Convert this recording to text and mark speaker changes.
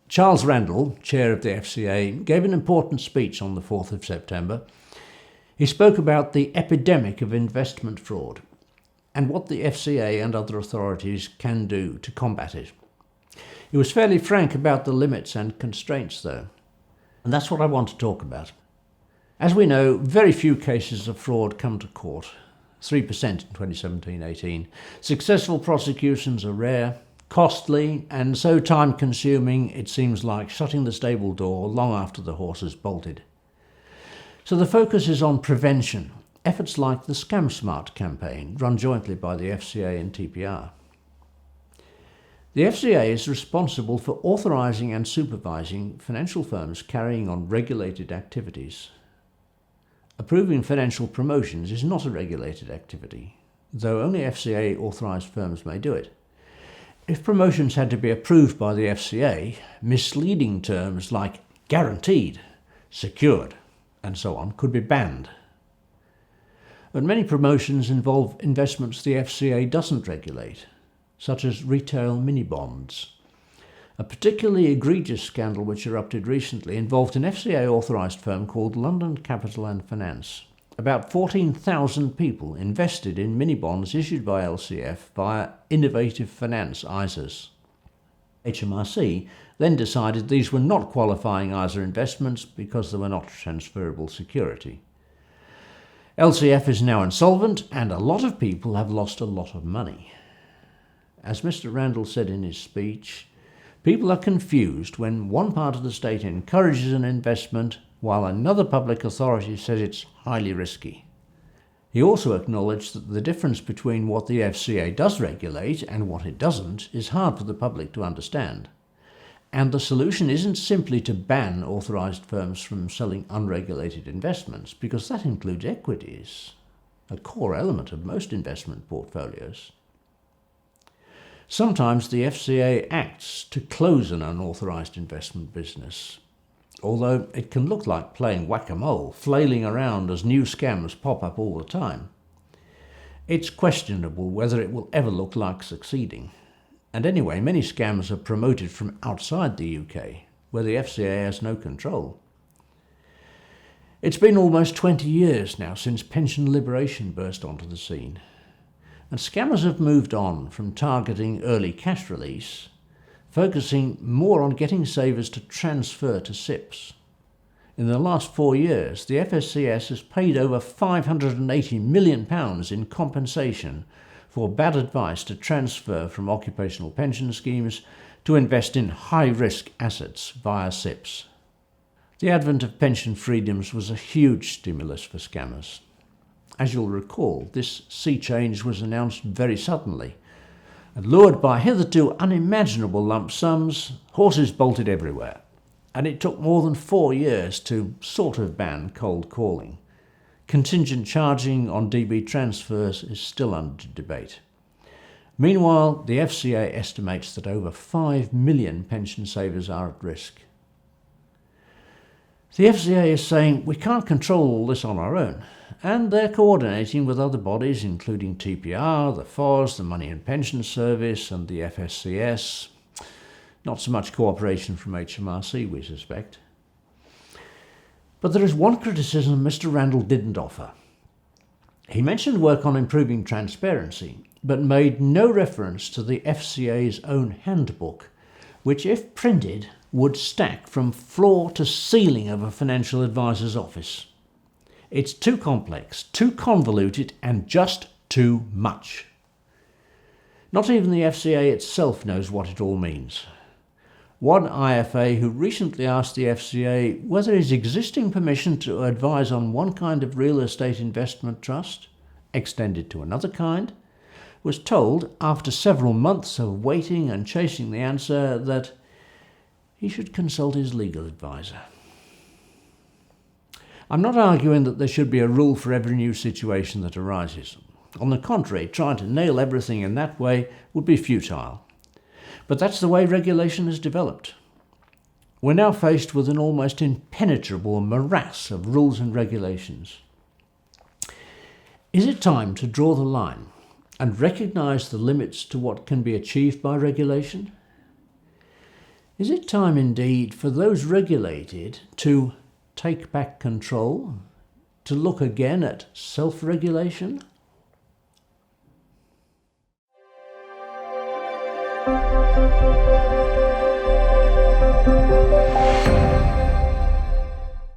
Speaker 1: Charles Randall, chair of the FCA, gave an important speech on the 4th of September. He spoke about the epidemic of investment fraud and what the FCA and other authorities can do to combat it. He was fairly frank about the limits and constraints, though, and that's what I want to talk about. As we know, very few cases of fraud come to court, 3% in 2017-18. Successful prosecutions are rare, costly, and so time-consuming it seems like shutting the stable door long after the horse has bolted. So the focus is on prevention, efforts like the Scam Smart campaign, run jointly by the FCA and TPR. The FCA is responsible for authorising and supervising financial firms carrying on regulated activities. Approving financial promotions is not a regulated activity, though only FCA authorised firms may do it. If promotions had to be approved by the FCA, misleading terms like guaranteed, secured, and so on could be banned. But many promotions involve investments the FCA doesn't regulate, such as retail mini-bonds. A particularly egregious scandal which erupted recently involved an FCA-authorised firm called London Capital and Finance. About 14,000 people invested in mini-bonds issued by LCF via Innovative Finance ISAs. HMRC then decided these were not qualifying ISA investments because they were not transferable security. LCF is now insolvent and a lot of people have lost a lot of money. As Mr. Randall said in his speech, people are confused when one part of the state encourages an investment while another public authority says it's highly risky. He also acknowledged that the difference between what the FCA does regulate and what it doesn't is hard for the public to understand. And the solution isn't simply to ban authorised firms from selling unregulated investments, because that includes equities, a core element of most investment portfolios. Sometimes the FCA acts to close an unauthorised investment business, although it can look like playing whack-a-mole, flailing around as new scams pop up all the time. It's questionable whether it will ever look like succeeding. And anyway, many scams are promoted from outside the UK, where the FCA has no control. It's been almost 20 years now since pension liberation burst onto the scene. And scammers have moved on from targeting early cash release, focusing more on getting savers to transfer to SIPPs. In the last 4 years, the FSCS has paid over £580 million in compensation for bad advice to transfer from occupational pension schemes to invest in high-risk assets via SIPPs. The advent of pension freedoms was a huge stimulus for scammers. As you'll recall, this sea change was announced very suddenly, and lured by hitherto unimaginable lump sums, horses bolted everywhere, and it took more than 4 years to sort of ban cold calling. Contingent charging on DB transfers is still under debate. Meanwhile, the FCA estimates that over 5 million pension savers are at risk. The FCA is saying we can't control all this on our own, and they're coordinating with other bodies including TPR, the FOS, the Money and Pension Service and the FSCS. Not so much cooperation from HMRC, we suspect. But there is one criticism Mr. Randall didn't offer. He mentioned work on improving transparency, but made no reference to the FCA's own handbook, which, if printed, would stack from floor to ceiling of a financial advisor's office. It's too complex, too convoluted, and just too much. Not even the FCA itself knows what it all means. One IFA who recently asked the FCA whether his existing permission to advise on one kind of real estate investment trust extended to another kind was told, after several months of waiting and chasing the answer, that he should consult his legal advisor. I'm not arguing that there should be a rule for every new situation that arises. On the contrary, trying to nail everything in that way would be futile. But that's the way regulation is developed. We're now faced with an almost impenetrable morass of rules and regulations. Is it time to draw the line and recognise the limits to what can be achieved by regulation? Is it time indeed for those regulated to take back control, to look again at self-regulation?